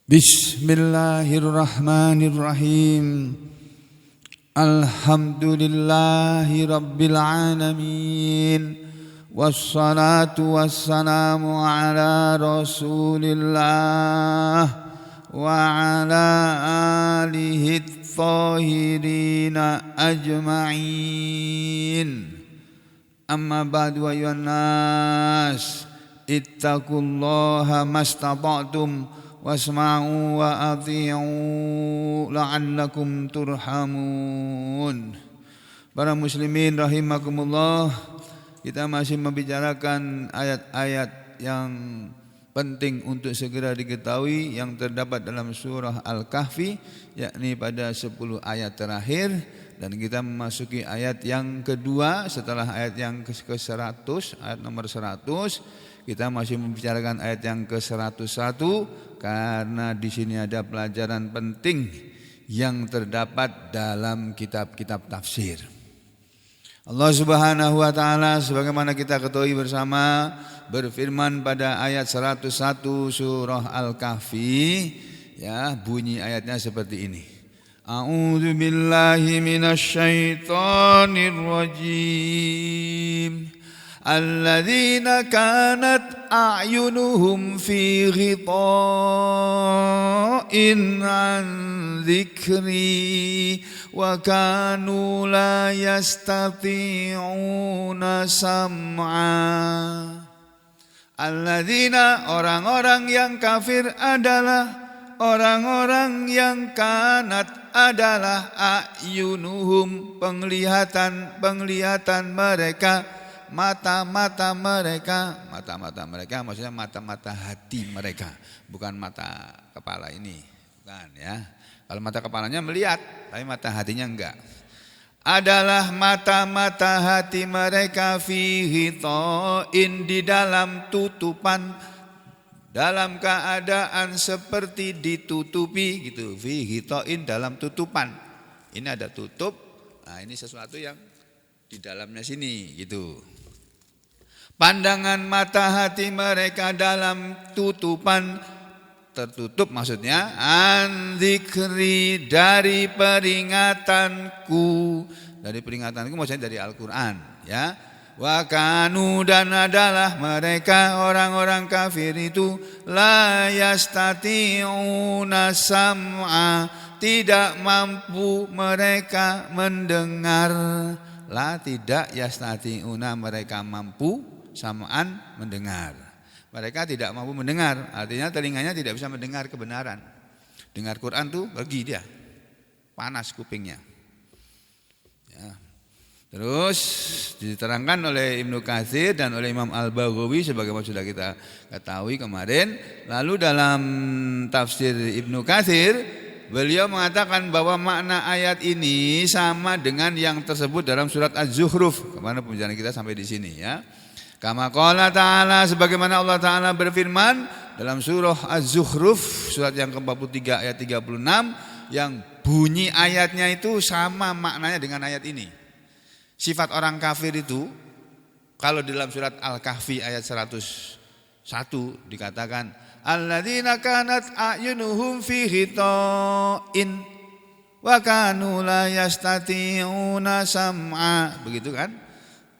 Bismillahirrahmanirrahim. Alhamdulillahi rabbil alamin. Wassalatu wassalamu ala rasulillah wa ala alihi thahirina ajma'in. Amma ba'du ayyuhan nas, ittaqullaha mastata'tum wasma'u wa athi'u la'allakum turhamun. Para muslimin rahimakumullah, kita masih membicarakan ayat-ayat yang penting untuk segera diketahui yang terdapat dalam surah Al-Kahfi, yakni pada 10 ayat terakhir, dan kita memasuki ayat yang kedua setelah ayat yang ke-100, ayat nomor 100. Kita masih membicarakan ayat yang ke-101 karena di sini ada pelajaran penting yang terdapat dalam kitab-kitab tafsir. Allah Subhanahu wa taala sebagaimana kita ketahui bersama berfirman pada ayat 101 surah Al-Kahfi, ya, bunyi ayatnya seperti ini. A'udzu billahi minasyaitonir rajim. Alladzina kanat a'yunuhum fi ghita'in an dzikri wa kanu la yastati'una sam'a. Alladzina, orang-orang yang kafir adalah orang-orang yang kanat adalah a'yunuhum, penglihatan mereka, mata-mata mereka maksudnya mata-mata hati mereka, bukan mata kepala ini, bukan ya. Kalau mata kepalanya melihat, tapi mata hatinya enggak. Adalah mata-mata hati mereka fi ghita'in, di dalam tutupan, dalam keadaan seperti ditutupi gitu. Fi ghita'in, dalam tutupan. Ini ada tutup. Nah, ini sesuatu yang di dalamnya sini gitu. Pandangan mata hati mereka dalam tutupan, tertutup maksudnya, an dzikri, dari peringatanku. Dari peringatanku maksudnya dari Al-Qur'an, ya. Wa kanu, dan adalah mereka orang-orang kafir itu, la yastati'una sam'a, tidak mampu mereka mendengar. La, tidak yastati'una, mereka mampu, sam'an, mendengar. Mereka tidak mampu mendengar, artinya telinganya tidak bisa mendengar kebenaran. Dengar Quran tuh pergi dia, panas kupingnya, ya. Terus diterangkan oleh Ibnu Katsir dan oleh Imam Al-Baghawi sebagaimana sudah kita ketahui kemarin. Lalu dalam tafsir Ibnu Katsir, beliau mengatakan bahwa makna ayat ini sama dengan yang tersebut dalam surat Az-Zukhruf. Kemana pembicaraan kita sampai di sini, ya. Kama qala ta'ala, sebagaimana Allah Ta'ala berfirman dalam surah Az-Zukhruf, surat yang ke-43 ayat 36, yang bunyi ayatnya itu sama maknanya dengan ayat ini. Sifat orang kafir itu, kalau dalam surat Al-Kahfi ayat 101 dikatakan, alladzina kanat a'yunuhum fi ghita'in wa kanu la yastati'una sam'a, begitu kan?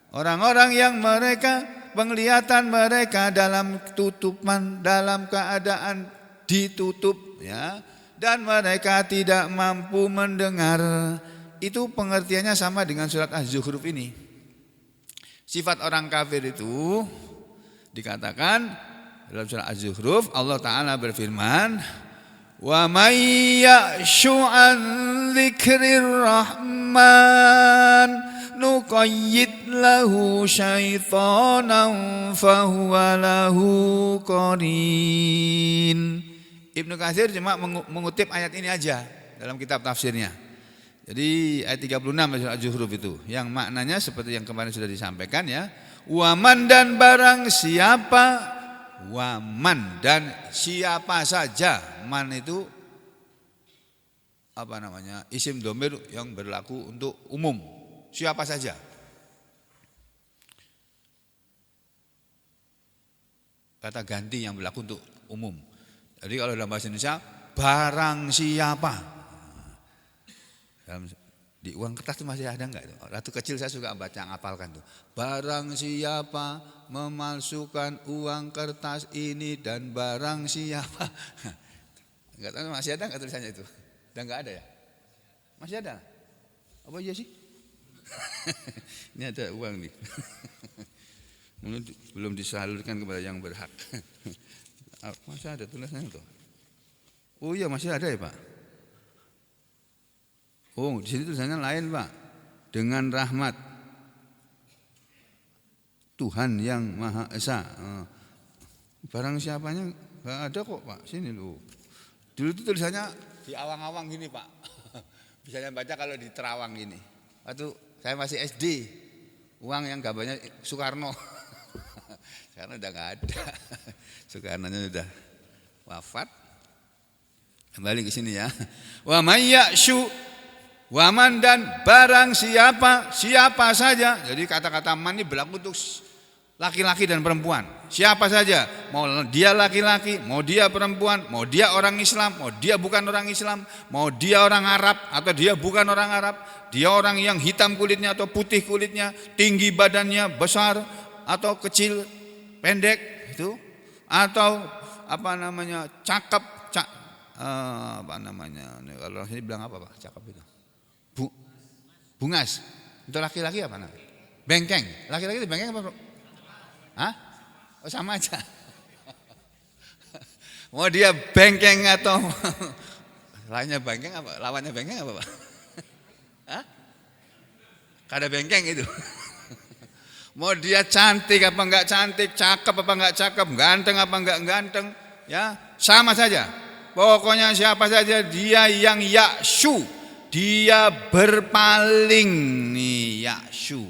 Orang-orang yang mereka, penglihatan mereka dalam tutupan, dalam keadaan ditutup, ya, dan mereka tidak mampu mendengar. Itu pengertiannya sama dengan surat Az-Zukhruf ini. Sifat orang kafir itu dikatakan dalam surat Az-Zukhruf, Allah Ta'ala berfirman, wa may ya'shu an dzikrir rahman nuqayyid lahu syaitanan fahuwa lahu qarin. Ibnu Katsir cuma mengutip ayat ini aja dalam kitab tafsirnya. Jadi ayat 36 surah Az-Zukhruf itu yang maknanya seperti yang kemarin sudah disampaikan, ya. Waman, dan barang siapa, waman, dan siapa saja. Man itu apa namanya? Isim dhamir yang berlaku untuk umum. Siapa saja. Kata ganti yang berlaku untuk umum. Jadi kalau dalam bahasa Indonesia, barang siapa. Di uang kertas itu masih ada enggak? Waktu kecil saya suka baca, ngapalkan tuh. Barang siapa memalsukan uang kertas ini dan barang siapa. Enggak tahu masih ada enggak tulisannya itu? Udah enggak ada ya? Masih ada? Apa iya sih? Ini ada uang nih. Belum disalurkan kepada yang berhak. Masih ada tulisannya tuh. Oh iya masih ada ya Pak. Oh di sini tulisannya lain Pak. Dengan rahmat Tuhan yang Maha Esa. Barang siapanya nggak ada kok Pak. Sini loh. Dulu itu tulisannya di awang-awang gini Pak. Bisa baca kalau di terawang gini. Waktu saya masih SD. Uang yang gambarnya Soekarno. Sekarang udah nggak ada. Soekarno-nya udah wafat. Kembali ke sini ya. Wa may ya'syu waman dan barang siapa saja. Jadi kata-kata man ini berlaku untuk laki-laki dan perempuan. Siapa saja, mau dia laki-laki, mau dia perempuan, mau dia orang Islam, mau dia bukan orang Islam, mau dia orang Arab atau dia bukan orang Arab, dia orang yang hitam kulitnya atau putih kulitnya, tinggi badannya, besar atau kecil, pendek itu, atau apa namanya cakep, apa namanya kalau ini bilang apa Pak? Cakep itu. Bungas. Untuk laki-laki apa namanya? Bengkeng. Laki-laki itu bengkeng apa? Hah? Oh, sama aja. Mau dia bengkeng atau lawannya bengkeng apa? Lawannya bengkeng apa Pak? Hah? Kada bengkeng itu. Mau dia cantik apa enggak cantik, cakep apa enggak cakep, ganteng apa enggak ganteng, ya sama saja. Pokoknya siapa saja dia yang ya'syu, dia berpaling nih ya'syu.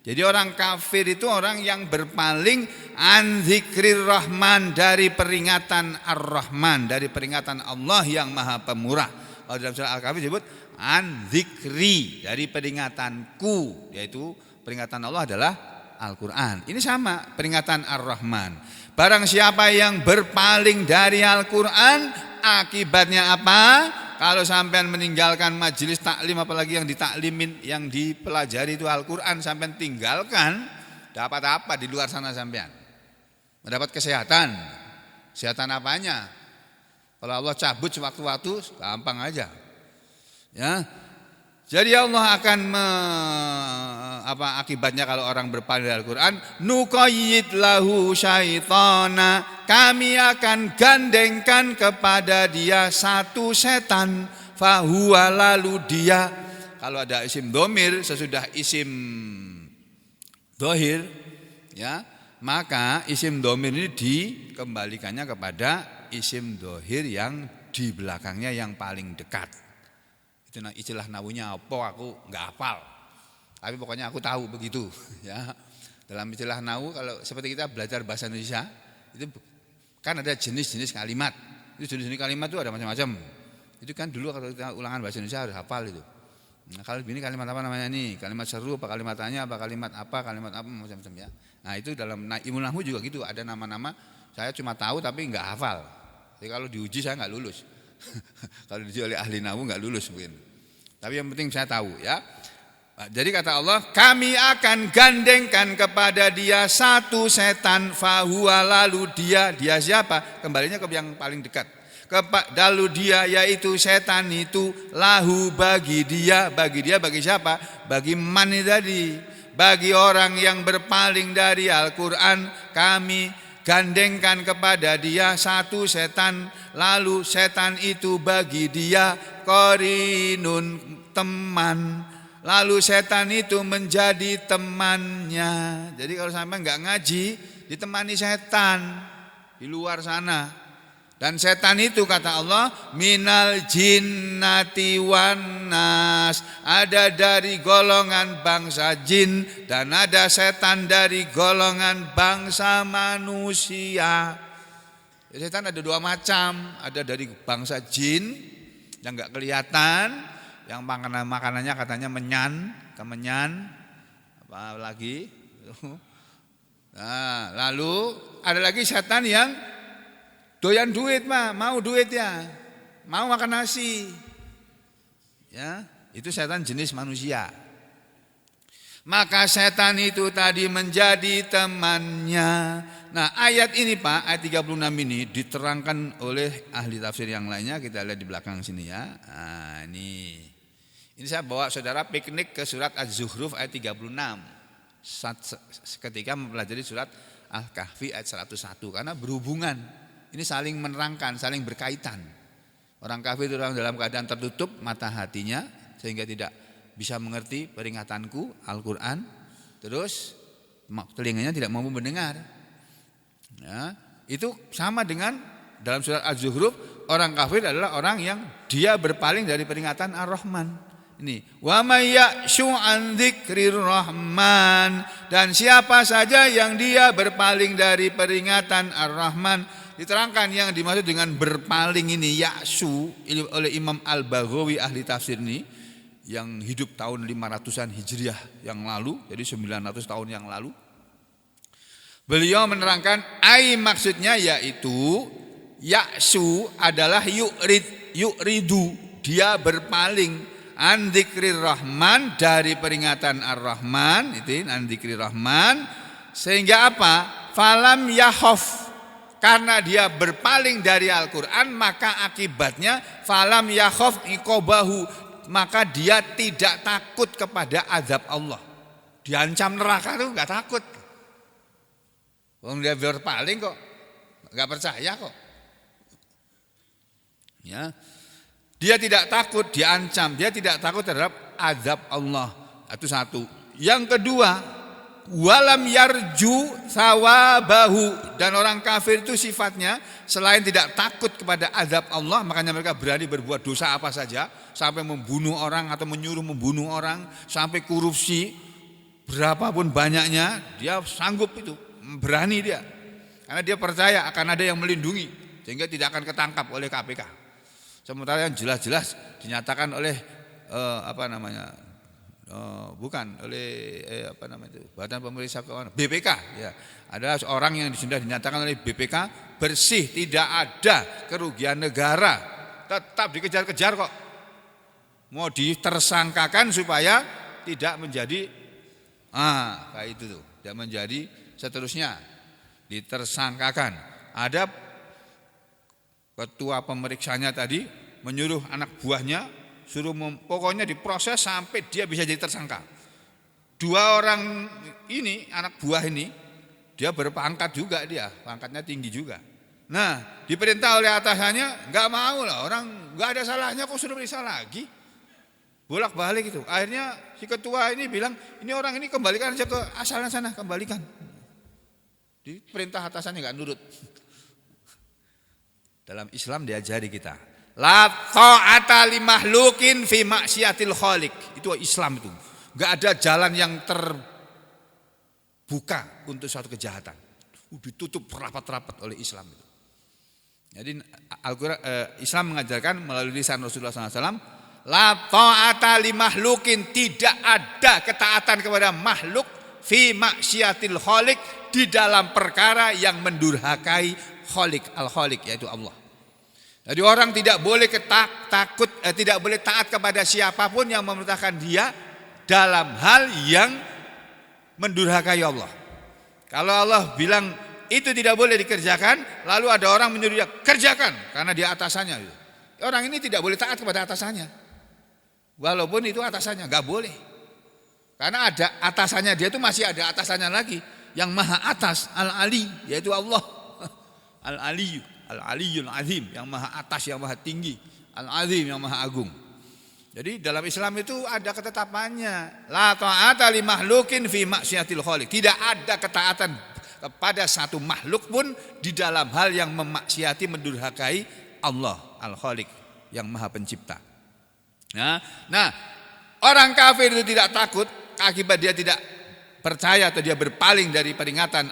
Jadi orang kafir itu orang yang berpaling an dzikrir rahman, dari peringatan ar-Rahman, dari peringatan Allah yang Maha Pemurah. Kalau dalam surah Al-Kahfi disebut an dzikri, dari peringatanku, yaitu peringatan Allah adalah Al-Quran. Ini sama peringatan ar-Rahman. Barang siapa yang berpaling dari Al-Quran, akibatnya apa? Kalau sampean meninggalkan majelis taklim, apalagi yang ditaklimin, yang dipelajari itu Al-Quran, sampean tinggalkan, dapat apa di luar sana sampean? Mendapat kesehatan. Kesehatan apanya? Kalau Allah cabut sewaktu-waktu, gampang aja. Ya. Jadi Allah akan akibatnya kalau orang berpaling dari Al-Quran, nuqayyid lahu syaitana, kami akan gandengkan kepada dia satu setan, fahuwa, lalu dia, kalau ada isim domir sesudah isim dohir, ya, maka isim domir ini dikembalikannya kepada isim dohir yang di belakangnya yang paling dekat. Itu istilah nahunya apa aku nggak hafal, tapi pokoknya aku tahu begitu ya. Dalam istilah nahu, kalau seperti kita belajar bahasa Indonesia itu kan ada jenis-jenis kalimat. Itu jenis-jenis kalimat itu ada macam-macam. Itu kan dulu kalau kita ulangan bahasa Indonesia harus hafal itu. Nah, kalau ini kalimat apa namanya nih? Kalimat seru apa, kalimat tanya apa, kalimat apa macam-macam ya. Nah, itu dalam ilmu nahwu juga gitu, ada nama-nama saya cuma tahu tapi nggak hafal. Jadi kalau diuji saya nggak lulus. Kalau diuji oleh ahli nahwu nggak lulus mungkin. Tapi yang penting saya tahu ya. Jadi kata Allah, kami akan gandengkan kepada dia satu setan, fahuwa, lalu dia siapa? Kembalinya ke yang paling dekat. Lalu dia, yaitu setan itu, lahu, bagi siapa? Bagi man tadi, bagi orang yang berpaling dari Al-Quran, kami gandengkan kepada dia satu setan, lalu setan itu bagi dia qarinun, teman, lalu setan itu menjadi temannya. Jadi kalau sampai enggak ngaji, ditemani setan di luar sana. Dan setan itu kata Allah, minal jinnati wan nas, ada dari golongan bangsa jin dan ada setan dari golongan bangsa manusia. Setan ada dua macam, ada dari bangsa jin yang enggak kelihatan, yang makanannya katanya kemenyan, apa lagi? Nah, lalu ada lagi setan yang doyan duit, mau duit ya. mau makan nasi. Ya, itu setan jenis manusia. Maka setan itu tadi menjadi temannya. Nah, ayat ini Pak, ayat 36 ini diterangkan oleh ahli tafsir yang lainnya. Kita lihat di belakang sini ya. Nah, ini saya bawa saudara piknik ke surat Az-Zukhruf ayat 36. Ketika mempelajari surat Al-Kahfi ayat 101 karena berhubungan. Ini saling menerangkan, saling berkaitan. Orang kafir itu orang dalam keadaan tertutup mata hatinya sehingga tidak bisa mengerti peringatanku Al-Quran. Terus telinganya tidak mampu mendengar. Ya, itu sama dengan dalam surat Az-Zukhruf, orang kafir adalah orang yang dia berpaling dari peringatan Ar-Rahman. Ini wa may ya'shu an dzikrir rahman, dan siapa saja yang dia berpaling dari peringatan Ar-Rahman. Diterangkan yang dimaksud dengan berpaling ini ya'shu oleh Imam Al-Baghawi ahli tafsir ini yang hidup tahun 500-an Hijriah yang lalu, jadi 900 tahun yang lalu. Beliau menerangkan maksudnya yaitu ya'su adalah yu'ridu, dia berpaling an dzikrir rahman, dari peringatan Ar-Rahman, itu an dzikrir rahman, sehingga apa? Falam yakhaf, karena dia berpaling dari Al-Qur'an maka akibatnya falam yakhaf iqabahu, maka dia tidak takut kepada azab Allah. Diancam neraka itu enggak takut. Wong dia berpaling kok, enggak percaya kok. Ya. Dia tidak takut diancam, dia tidak takut terhadap azab Allah. Itu satu. Yang kedua, walam yarju sawabahu, dan orang kafir itu sifatnya selain tidak takut kepada azab Allah, makanya mereka berani berbuat dosa apa saja, sampai membunuh orang atau menyuruh membunuh orang, sampai korupsi berapapun banyaknya, dia sanggup itu. Berani dia, karena dia percaya akan ada yang melindungi sehingga tidak akan ketangkap oleh KPK. Sementara yang jelas-jelas dinyatakan oleh bukan oleh Badan Pemeriksa Keuangan BPK ya, adalah seorang yang sudah dinyatakan oleh BPK bersih, tidak ada kerugian negara, tetap dikejar-kejar kok, mau ditersangkakan supaya tidak menjadi kayak itu tuh, tidak menjadi seterusnya ditersangkakan. Ada ketua pemeriksanya tadi menyuruh anak buahnya suruh pokoknya diproses sampai dia bisa jadi tersangka. Dua orang ini, anak buah ini, dia berpangkat juga, dia pangkatnya tinggi juga. Nah, diperintah oleh atasannya, nggak mau lah, orang nggak ada salahnya kok suruh periksa lagi. Bolak-balik itu. Akhirnya si ketua ini bilang, ini orang ini kembalikan aja ke asalnya sana, kembalikan. Diperintah atasannya nggak nurut. Dalam Islam diajari kita, la ta'ata li makhluqin fi maksiatil khaliq. Itu Islam itu. Enggak ada jalan yang terbuka untuk suatu kejahatan. Ditutup rapat-rapat oleh Islam itu. Jadi Islam mengajarkan melalui lisan Rasulullah SAW, la ta'ata li makhluqin, tidak ada ketaatan kepada makhluk fi maksiatil khaliq, di dalam perkara yang mendurhakai khaliq, al-khaliq yaitu Allah. Jadi orang tidak boleh tidak boleh taat kepada siapapun yang memerintahkan dia dalam hal yang mendurhakai Allah. Kalau Allah bilang itu tidak boleh dikerjakan, lalu ada orang menyuruh dia kerjakan karena dia atasannya. Orang ini tidak boleh taat kepada atasannya. Walaupun itu atasannya, enggak boleh. Karena ada atasannya, dia itu masih ada atasannya lagi yang maha atas, Al-Ali, yaitu Allah. Al-Aliyu, Al-Aliyul Azim, yang maha atas, yang maha tinggi, Al-Azim, yang maha agung. Jadi dalam Islam itu ada ketetapannya, la ta'ata li makhluqin fi maksiatil khaliq. Tidak ada ketaatan kepada satu makhluk pun di dalam hal yang memaksiati, mendurhakai Allah, Al-Khaliq, yang maha pencipta. Nah, orang kafir itu tidak takut akibat dia tidak percaya atau dia berpaling dari peringatan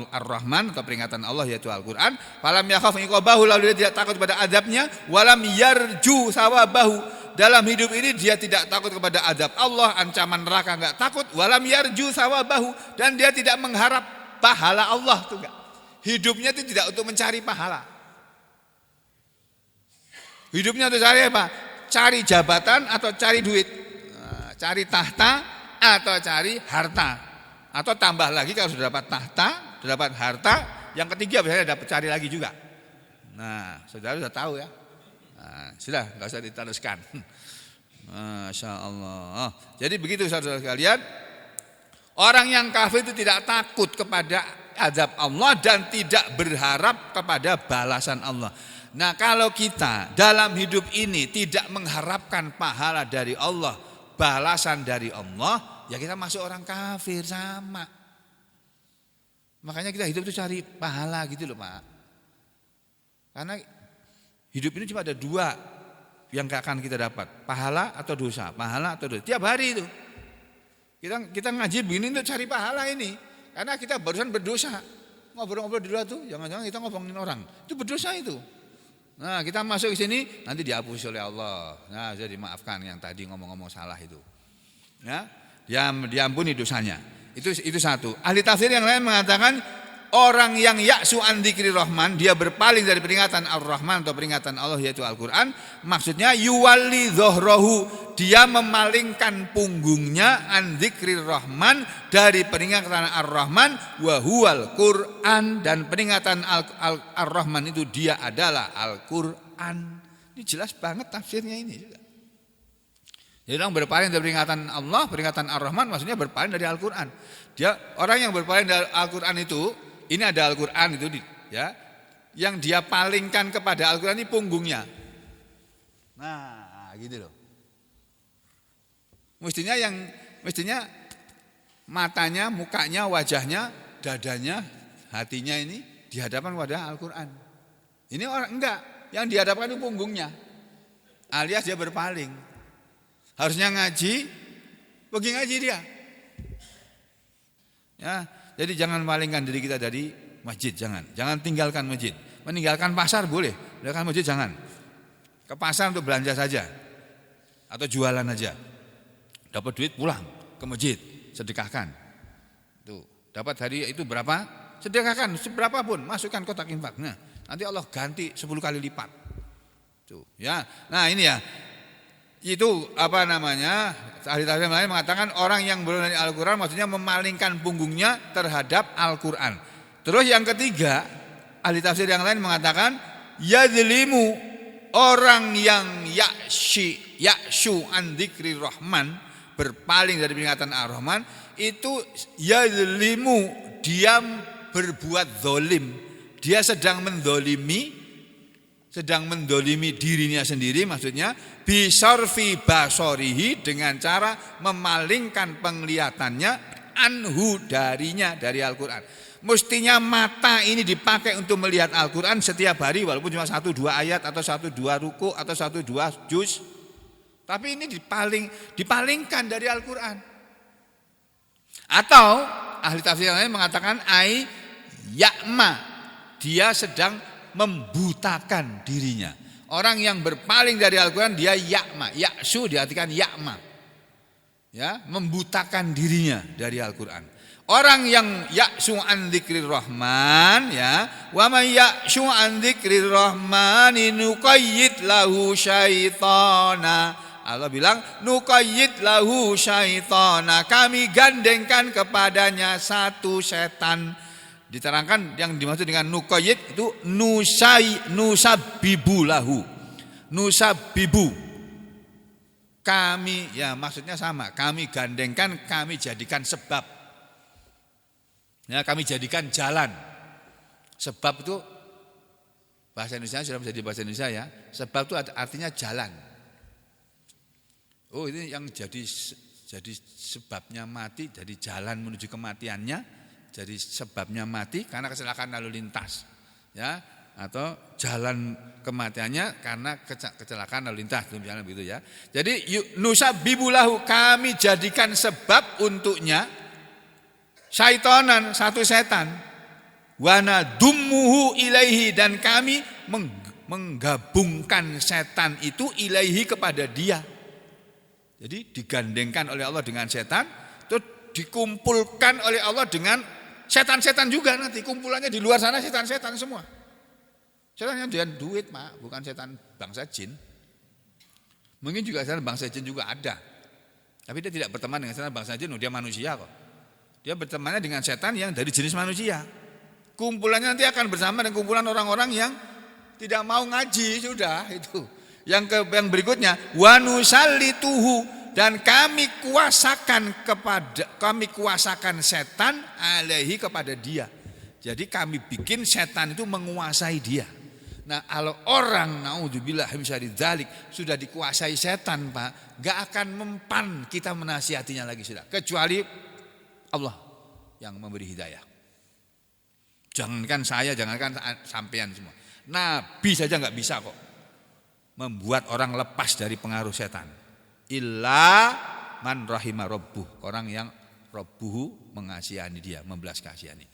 Ar-Rahman atau peringatan Allah yaitu Al-Quran. Falam yakhaf iqabahu, lalu dia tidak takut kepada azabnya. Walam yarju sawabahu, dalam hidup ini dia tidak takut kepada azab Allah, ancaman neraka enggak takut. Walam yarju sawabahu, dan dia tidak mengharap pahala Allah tuh enggak. Hidupnya itu tidak untuk mencari pahala. Hidupnya untuk cari apa? Cari jabatan atau cari duit, cari tahta atau cari harta, atau tambah lagi kalau sudah dapat tahta, sudah dapat harta, yang ketiga biasanya dapat cari lagi juga. Nah, saudara sudah tahu ya. Nah, sudah, nggak usah diteruskan. Masya Allah. Jadi begitu saudara sekalian, orang yang kafir itu tidak takut kepada azab Allah dan tidak berharap kepada balasan Allah. Nah, kalau kita dalam hidup ini tidak mengharapkan pahala dari Allah, balasan dari Allah, ya kita masuk orang kafir sama. Makanya kita hidup itu cari pahala gitu loh Pak. Karena hidup ini cuma ada dua yang akan kita dapat, pahala atau dosa, pahala atau dosa. Tiap hari itu kita ngaji begini untuk cari pahala ini, karena kita barusan berdosa. Ngobrol-ngobrol di luar tuh, jangan-jangan kita ngomongin orang, itu berdosa itu. Nah, kita masuk ke sini nanti dihapus oleh Allah. Nah, jadi maafkan yang tadi ngomong-ngomong salah itu. Ya, diampuni dosanya. Itu satu. Ahli tafsir yang lain mengatakan orang yang ya'su an dzikri rahman, dia berpaling dari peringatan ar-rahman atau peringatan Allah yaitu Al-Qur'an, maksudnya yuwalli dhahrahu, dia memalingkan punggungnya an dzikri rahman, dari peringatan ar-rahman, wa huwal Qur'an, dan peringatan ar-rahman itu dia adalah Al-Qur'an. Ini jelas banget tafsirnya ini. Jadi orang berpaling dari peringatan Allah, peringatan ar-rahman maksudnya berpaling dari Al-Qur'an. Dia orang yang berpaling dari Al-Qur'an itu, ini ada Al-Qur'an itu ya. Yang dia palingkan kepada Al-Qur'an ini punggungnya. Nah, gitu loh. Mestinya matanya, mukanya, wajahnya, dadanya, hatinya ini dihadapkan pada Al-Qur'an. Ini orang enggak, yang dihadapkan itu punggungnya. Alias dia berpaling. Harusnya ngaji, pergi ngaji dia. Ya, jadi jangan palingkan diri kita dari masjid, jangan tinggalkan masjid. Meninggalkan pasar boleh, meninggalkan masjid jangan. Ke pasar untuk belanja saja, atau jualan aja. Dapat duit pulang ke masjid, sedekahkan. Tuh, dapat hari itu berapa? Sedekahkan seberapa pun, masukkan kotak infak. Nah, nanti Allah ganti 10 kali lipat. Tuh, ya. Nah, ini ya. Itu apa namanya? Ahli tafsir lain mengatakan orang yang berpaling dari Al-Qur'an maksudnya memalingkan punggungnya terhadap Al-Qur'an. Terus yang ketiga, ahli tafsir yang lain mengatakan yadzlimu, orang yang ya'syu an dzikri rahman, berpaling dari peringatan ar-rahman, itu yadzlimu, dia berbuat zalim. Dia sedang mendolimi dirinya sendiri, maksudnya bisarfi basorihi, dengan cara memalingkan penglihatannya anhu, darinya, dari Al-Qur'an. Mestinya mata ini dipakai untuk melihat Al-Qur'an setiap hari, walaupun cuma 1-2 ayat atau 1-2 ruku atau 1-2 juz. Tapi ini dipalingkan dari Al-Qur'an. Atau ahli tafsir yang lain mengatakan ai ya'ma, dia sedang membutakan dirinya. Orang yang berpaling dari Al-Qur'an dia ya'ma, ya'su diartikan ya'ma. Ya, membutakan dirinya dari Al-Qur'an. Orang yang ya'su an dzikrir rahman, ya, wa may ya'su an dzikrir rahman nuqayyid lahu syaitana. Allah bilang nuqayyid lahu syaitana, kami gandengkan kepadanya satu setan. Diterangkan yang dimaksud dengan nuqayyid itu nusabibu lahu. Nusabibu. Kami, ya maksudnya sama, kami gandengkan, kami jadikan sebab. Ya, kami jadikan jalan. Sebab itu bahasa Indonesia sudah menjadi bahasa Indonesia ya. Sebab itu artinya jalan. Oh, ini yang jadi sebabnya mati, jadi jalan menuju kematiannya. Jadi sebabnya mati karena kecelakaan lalu lintas, ya, atau jalan kematiannya karena kecelakaan lalu lintas, misalnya begitu ya. Jadi nusabibulahu, kami jadikan sebab untuknya syaitanan, satu setan, wana dummuhu ilaihi, dan kami menggabungkan setan itu ilaihi, kepada dia. Jadi digandengkan oleh Allah dengan setan, terus dikumpulkan oleh Allah dengan setan-setan juga, nanti kumpulannya di luar sana setan-setan semua. Setan yang doyan duit, Pak, bukan setan bangsa jin. Mungkin juga setan bangsa jin juga ada. Tapi dia tidak berteman dengan setan bangsa jin, dia manusia kok. Dia bertemannya dengan setan yang dari jenis manusia. Kumpulannya nanti akan bersama dengan kumpulan orang-orang yang tidak mau ngaji, sudah itu. Yang berikutnya, wa nusallituhu, dan kami kuasakan setan alaihi kepada dia. Jadi kami bikin setan itu menguasai dia. Nah, kalau orang naudzubillah bisa dzalik sudah dikuasai setan, Pak, enggak akan mempan kita menasihatinya lagi sudah, kecuali Allah yang memberi hidayah. Jangankan saya, jangankan sampean semua. Nabi saja enggak bisa kok membuat orang lepas dari pengaruh setan. Illa man rahima rabbuh, orang yang rabbuhu mengasihani dia, membelas kasihani.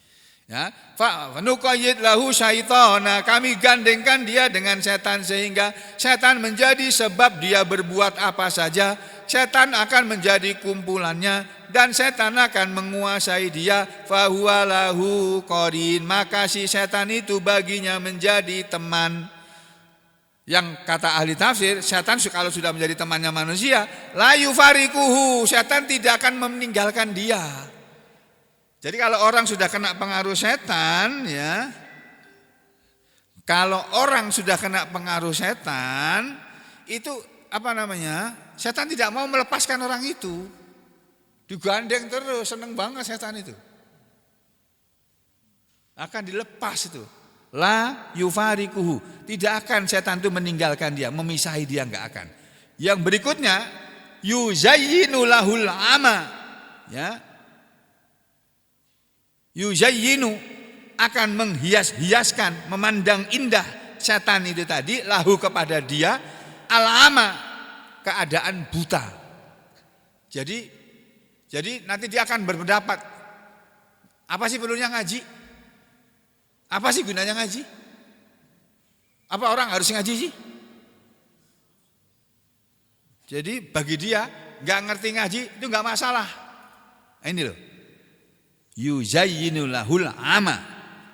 Ya, fa nuqayyid lahu syaitana, kami gandengkan dia dengan setan sehingga setan menjadi sebab dia berbuat apa saja. Setan akan menjadi kumpulannya dan setan akan menguasai dia. Fahuwa lahu qarin, maka si setan itu baginya menjadi teman. Yang kata ahli tafsir, setan kalau sudah menjadi temannya manusia, la yufarikuhu, setan tidak akan meninggalkan dia. Jadi kalau orang sudah kena pengaruh setan, ya, kalau orang sudah kena pengaruh setan, itu apa namanya? Setan tidak mau melepaskan orang itu, digandeng terus, seneng banget setan itu, akan dilepas itu. La yufarikuhu, tidak akan setan itu meninggalkan dia, memisahi dia, enggak akan. Yang berikutnya, yuzayyinu lahul ama, ya. Yuzayyinu, akan menghias-hiaskan, memandang indah setan itu tadi lahu kepada dia al-ama, keadaan buta. Jadi nanti dia akan berpendapat, apa sih perlunya ngaji? Apa sih gunanya ngaji? Apa orang harus ngaji sih? Jadi bagi dia nggak ngerti ngaji itu nggak masalah. Ini loh. Yuzayyinu lahul ama,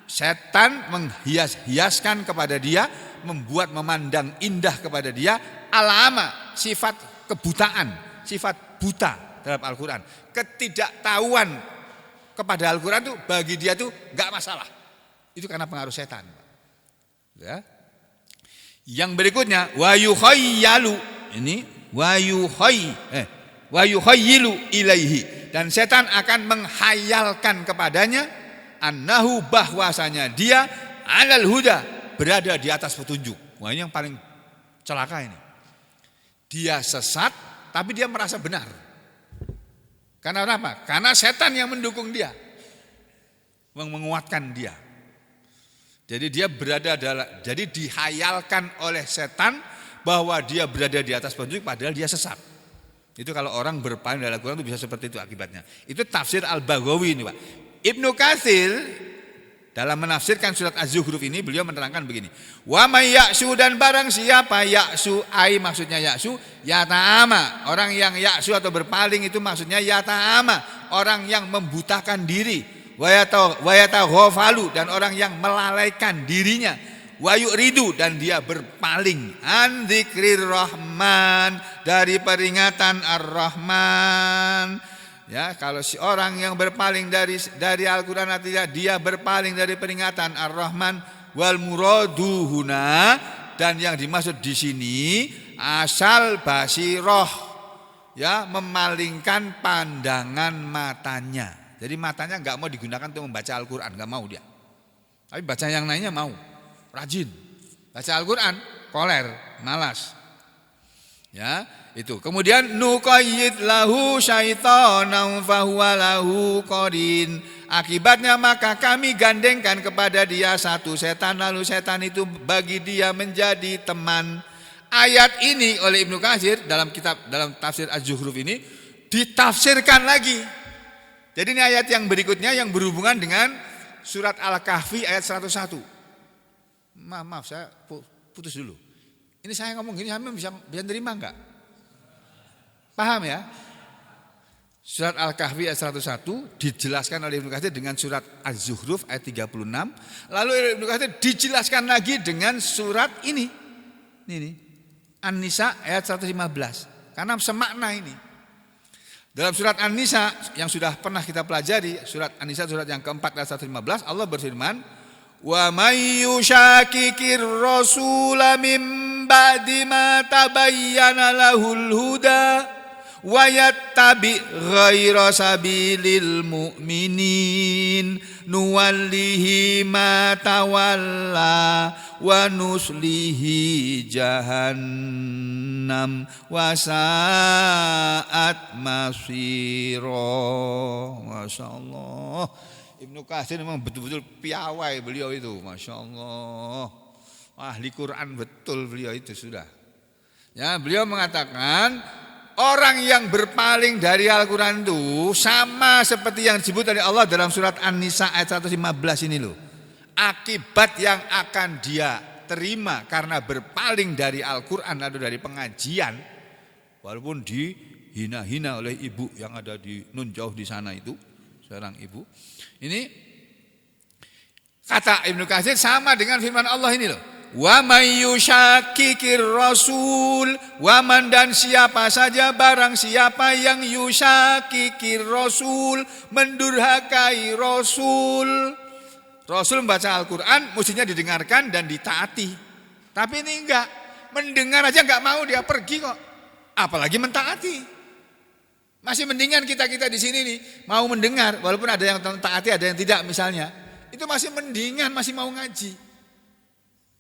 setan menghias-hiaskan kepada dia, membuat memandang indah kepada dia al-ama, sifat kebutaan, sifat buta dalam Al-Quran. Ketidaktahuan kepada Al-Quran itu bagi dia itu enggak masalah. Itu karena pengaruh setan. Ya. Yang berikutnya wa yukhayyalu, ini wa yukhayyilu ilaihi, dan setan akan menghayalkan kepadanya annahu, bahwasanya dia alal huda, berada di atas petunjuk. Wah, ini yang paling celaka ini. Dia sesat tapi dia merasa benar. Karena apa? Karena setan yang mendukung dia, menguatkan dia. Jadi dia jadi dihayalkan oleh setan bahwa dia berada di atas petunjuk padahal dia sesat. Itu kalau orang berpaling dari Al-Quran itu bisa seperti itu akibatnya. Itu tafsir Al-Baghawi ini, Pak. Ibnu Katsir dalam menafsirkan surat Az-Zukhruf ini beliau menerangkan begini. Wa may ya'su, dan barang siapa ya'su, ai maksudnya ya'su, yata'ama. Orang yang ya'su atau berpaling itu maksudnya yata'ama, orang yang membutakan diri. Wa yataghafalu, dan orang yang melalaikan dirinya. Wa yu'ridu, dan dia berpaling an dzikrir rahman, dari peringatan ar-Rahman. Ya, kalau si orang yang berpaling dari Al-Qur'an, artinya dia berpaling dari peringatan ar-Rahman. Wal muradu huna, dan yang dimaksud di sini asal basiroh, ya, memalingkan pandangan matanya. Jadi matanya enggak mau digunakan untuk membaca Al-Qur'an, enggak mau dia. Tapi baca yang lainnya mau. Rajin baca Al-Quran, koler, malas. Ya, itu. Kemudian nuqayyid lahu syaitanan fahuwa lahu qarin. Akibatnya maka kami gandengkan kepada dia satu setan, lalu setan itu bagi dia menjadi teman. Ayat ini oleh Ibnu Katsir dalam tafsir Az-Zukhruf ini ditafsirkan lagi. Jadi ini ayat yang berikutnya yang berhubungan dengan surat Al-Kahfi ayat 101. Maaf, saya putus dulu. Ini saya ngomong gini, sampai bisa terima enggak? Paham ya? Surat Al-Kahfi ayat 101 dijelaskan oleh Ibnu Katsir dengan surat Az-Zukhruf ayat 36. Lalu Ibnu Katsir dijelaskan lagi dengan surat ini. Ini An-Nisa ayat 115. Karena semakna ini. Dalam surat An-Nisa yang sudah pernah kita pelajari, surat An-Nisa surat yang keempat ayat 115, Allah berfirman, "Wa may yushakikir rasula mim ba'di ma tabayyana lahul huda wa yattabi ghaira sabilil mu'minin nuwallihi ma tawalla wa nuslihi jahannam wa sa'at masira." Masya Allah, Ibnu Katsir memang betul-betul piawai beliau itu, Masya Allah, ahli Quran betul beliau itu sudah. Ya, beliau mengatakan orang yang berpaling dari Al-Quran itu sama seperti yang disebut oleh Allah dalam surat An-Nisa ayat 115 ini loh. Akibat yang akan dia terima karena berpaling dari Al-Quran atau dari pengajian, walaupun dihina-hina oleh ibu yang ada di nun jauh di sana itu, seorang ibu. Ini kata Ibnu Katsir sama dengan firman Allah ini loh. Wa may yushakikir rasul, waman dan siapa saja barang siapa yang yushakikir rasul, mendurhakai rasul. Rasul membaca Al-Quran mestinya didengarkan dan ditaati. Tapi ini enggak, mendengar aja enggak mau, dia pergi kok. Apalagi mentaati. Masih mendingan kita-kita di sini nih mau mendengar, walaupun ada yang taati ada yang tidak misalnya. Itu masih mendingan, masih mau ngaji.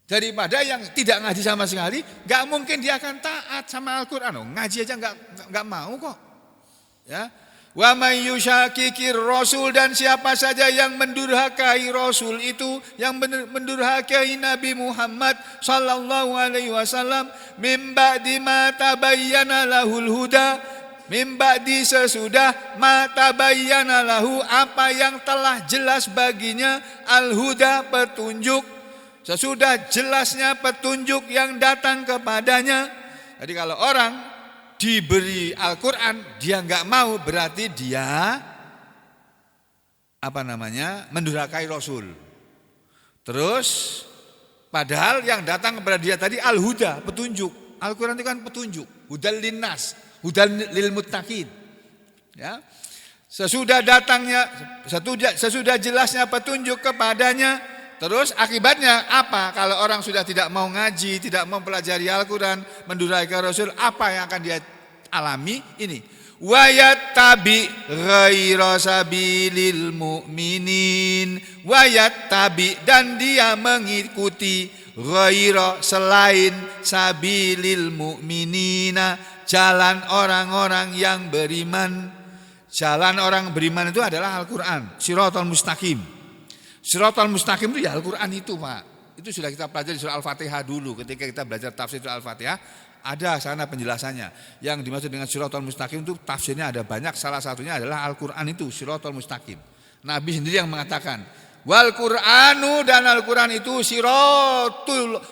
Daripada yang tidak ngaji sama sekali, enggak mungkin dia akan taat sama Al-Quran. Ngaji aja enggak mau kok. Ya. Wa may yushakikir rasul, dan siapa saja yang mendurhakai rasul itu, yang mendurhakai Nabi Muhammad sallallahu alaihi wasallam, mim ba'di ma tabayyana lahul huda, mim ba'di sesudah ma tabayyana lahu, apa yang telah jelas baginya, al-huda petunjuk, sesudah jelasnya petunjuk yang datang kepadanya. Jadi kalau orang diberi Al-Quran dia enggak mau, berarti dia mendurhakai Rasul. Terus padahal yang datang kepada dia tadi al-huda, petunjuk. Al-Quran itu kan petunjuk, hudal linnas, hudal lil muttaqin. Ya. Sesudah jelasnya petunjuk kepadanya, terus akibatnya apa? Kalau orang sudah tidak mau ngaji, tidak mau mempelajari Al-Quran, mendurhakai Rasul, apa yang akan dia alami? Ini wa yattabi ghaira sabilil mu'minin, wa yattabi, dan dia mengikuti ghaira, selain, sabilil mu'minina, jalan orang-orang yang beriman. Jalan orang beriman itu adalah Al-Quran, Shiratal Mustaqim. Shiratal Mustaqim itu ya Al-Quran itu, Pak. Itu sudah kita pelajari surah Al-Fatihah dulu. Ketika kita belajar tafsir surah Al-Fatihah, ada sana penjelasannya. Yang dimaksud dengan Shiratal Mustaqim itu tafsirnya ada banyak. Salah satunya adalah Al-Quran itu, Shiratal Mustaqim. Nabi sendiri yang mengatakan, wal Qur'anu, dan Al-Quran itu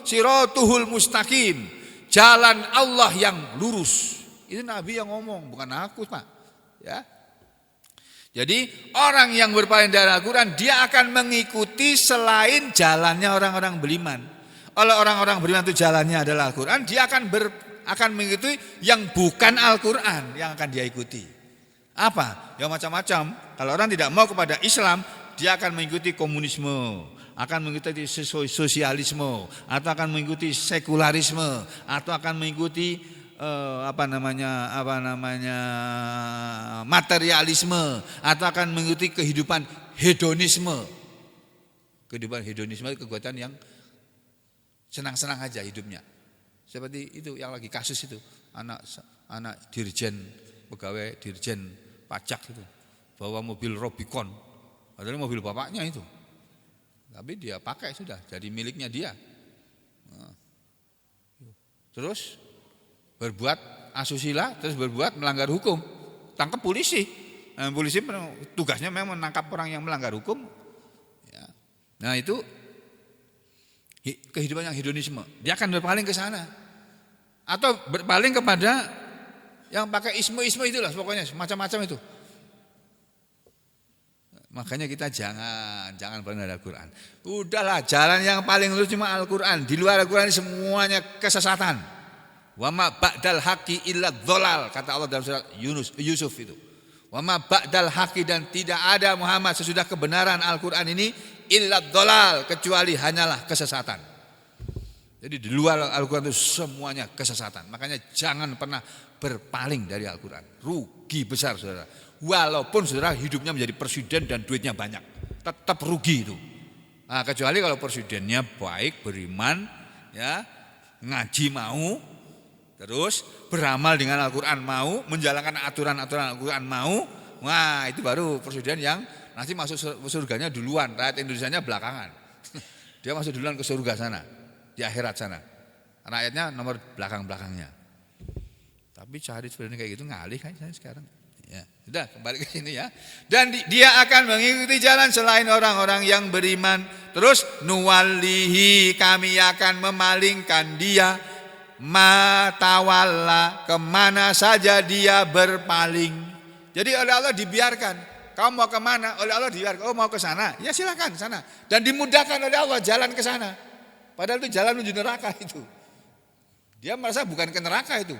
siratuhul mustaqim, jalan Allah yang lurus. Itu Nabi yang ngomong, bukan aku, Pak. Ya. Jadi orang yang berpaling dari Al-Quran, dia akan mengikuti selain jalannya orang-orang beriman. Oleh orang-orang beriman itu jalannya adalah Al-Quran, dia akan mengikuti yang bukan Al-Quran yang akan dia ikuti. Apa? Ya macam-macam. Kalau orang tidak mau kepada Islam, dia akan mengikuti komunisme, akan mengikuti sosialisme, atau akan mengikuti sekularisme, atau akan mengikuti materialisme, atau akan mengikuti kehidupan hedonisme. Kehidupan hedonisme itu kegiatan yang senang-senang aja hidupnya. Seperti itu yang lagi kasus itu, anak dirjen, pegawai dirjen pajak itu bawa mobil Rubicon, padahal mobil bapaknya itu, tapi dia pakai sudah jadi miliknya dia. Terus berbuat asusila, terus berbuat melanggar hukum, tangkap polisi. Polisi tugasnya memang menangkap orang yang melanggar hukum. Ya. Nah itu kehidupan yang hedonisme. Dia akan berpaling ke sana, atau berpaling kepada yang pakai isme itulah, pokoknya macam-macam itu. Makanya kita jangan pernah ada Al-Quran. Udahlah, jalan yang paling lurus cuma Al-Quran. Di luar Al-Quran semuanya kesesatan. Wa ma ba'dal haqqi illa dhalal, kata Allah dalam surat Yusuf itu. Wa ma ba'dal haqqi, dan tidak ada Muhammad sesudah kebenaran Al-Quran ini illa dhalal, kecuali hanyalah kesesatan. Jadi di luar Al-Quran itu semuanya kesesatan. Makanya jangan pernah berpaling dari Al-Quran. Rugi besar saudara. Walaupun saudara hidupnya menjadi presiden dan duitnya banyak, tetap rugi itu. Nah, kecuali kalau presidennya baik, beriman, ya, ngaji mau, terus beramal dengan Al-Quran mau, menjalankan aturan-aturan Al-Quran mau. Wah, itu baru presiden yang nanti masuk surganya duluan, rakyat Indonesianya belakangan. Dia masuk duluan ke surga sana, di akhirat sana. Rakyatnya nomor belakang-belakangnya. Tapi cari sebenarnya kayak gitu ngalih kan saya sekarang. Ya, sudah kembali ke sini ya. Dan dia akan mengikuti jalan selain orang-orang yang beriman. Terus nuwallihi, kami akan memalingkan dia, matawalla, kemana saja dia berpaling. Jadi oleh Allah dibiarkan. Kamu mau kemana? Oleh Allah dibiarkan. Oh, mau ke sana? Ya silakan sana. Dan dimudahkan oleh Allah jalan ke sana. Padahal itu jalan menuju neraka itu. Dia merasa bukan ke neraka itu.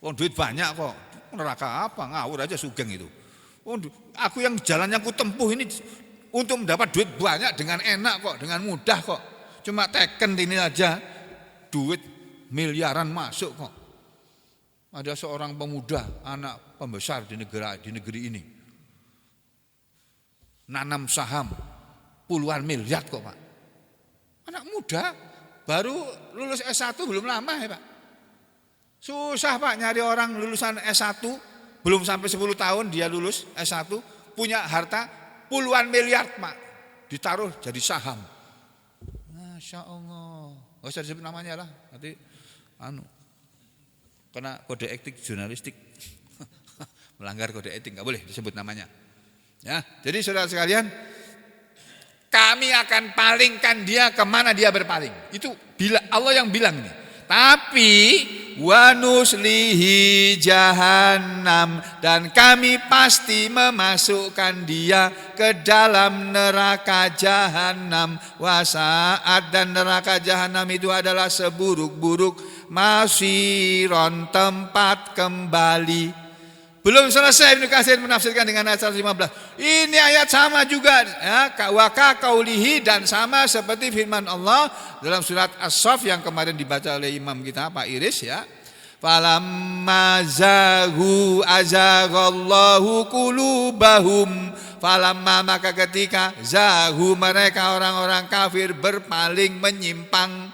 Oh, duit banyak kok. Neraka apa? Ngawur aja sugeng itu. Oh, aku yang jalan yang ku tempuh ini untuk mendapat duit banyak dengan enak kok, dengan mudah kok. Cuma teken ini aja duit miliaran masuk kok. Ada seorang pemuda, anak pembesar di negeri ini, nanam saham puluhan miliar kok Pak. Anak muda baru lulus S1 belum lama ya Pak. Susah Pak nyari orang lulusan S1 belum sampai 10 tahun dia lulus S1 punya harta puluhan miliar Pak, ditaruh jadi saham. Masya Allah. Gak usah disebut namanya lah, nanti kena kode etik jurnalistik. Melanggar kode etik, gak boleh disebut namanya. Ya, jadi saudara sekalian, kami akan palingkan dia kemana dia berpaling. Itu bila Allah yang bilang ini. Tapi wa nuslihi jahannam, dan kami pasti memasukkan dia ke dalam neraka jahannam. Wasaat, dan neraka jahannam itu adalah seburuk-buruk masiron, tempat kembali. Belum selesai Ibnu Katsir menafsirkan dengan ayat 115. Ini ayat sama juga ya, wa ka qaulihi, dan sama seperti firman Allah dalam surat As-Saff yang kemarin dibaca oleh imam kita Pak Iris ya. Falamma zaghu azaghallahu qulubahum. Falamma, maka ketika zaghu, mereka orang-orang kafir berpaling, menyimpang.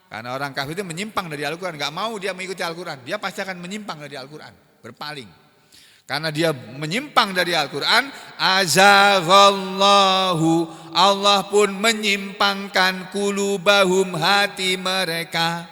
Karena orang kafir itu menyimpang dari Al-Quran, gak mau dia mengikuti Al-Quran, dia pasti akan menyimpang dari Al-Quran, berpaling. Karena dia menyimpang dari Al-Quran, azaghallahu, Allah pun menyimpangkan qulubahum, hati mereka.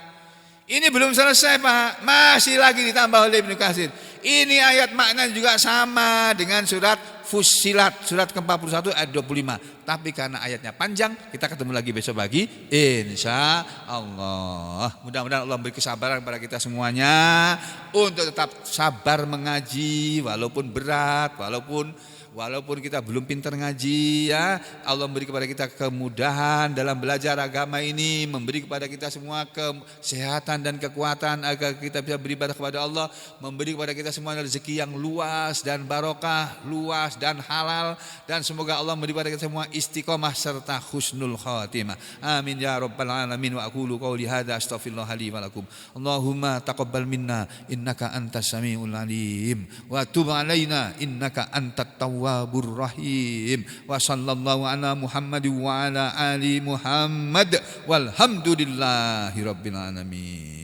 Ini belum selesai Pak, masih lagi ditambah oleh Ibnu Katsir. Ini ayat makna juga sama dengan surat Fussilat, surat ke-41 ayat 25. Tapi karena ayatnya panjang, kita ketemu lagi besok pagi, insya Allah. Mudah-mudahan Allah beri kesabaran kepada kita semuanya untuk tetap sabar mengaji, walaupun berat, walaupun kita belum pintar ngaji ya. Allah memberi kepada kita kemudahan dalam belajar agama ini, memberi kepada kita semua kesehatan dan kekuatan agar kita bisa beribadah kepada Allah, memberi kepada kita semua rezeki yang luas dan barokah, luas dan halal, dan semoga Allah memberi kepada kita semua istiqomah serta husnul khatimah. Amin ya rabbal alamin. Wa aqulu qouli hadza astaghfirullah li wa lakum. Allahumma taqabbal minna innaka antas samiul alim wa tub alaina innaka antat tawwabur rahim. Wa sallallahu ala Muhammad wa ala ali Muhammad walhamdulillahi rabbil alamin.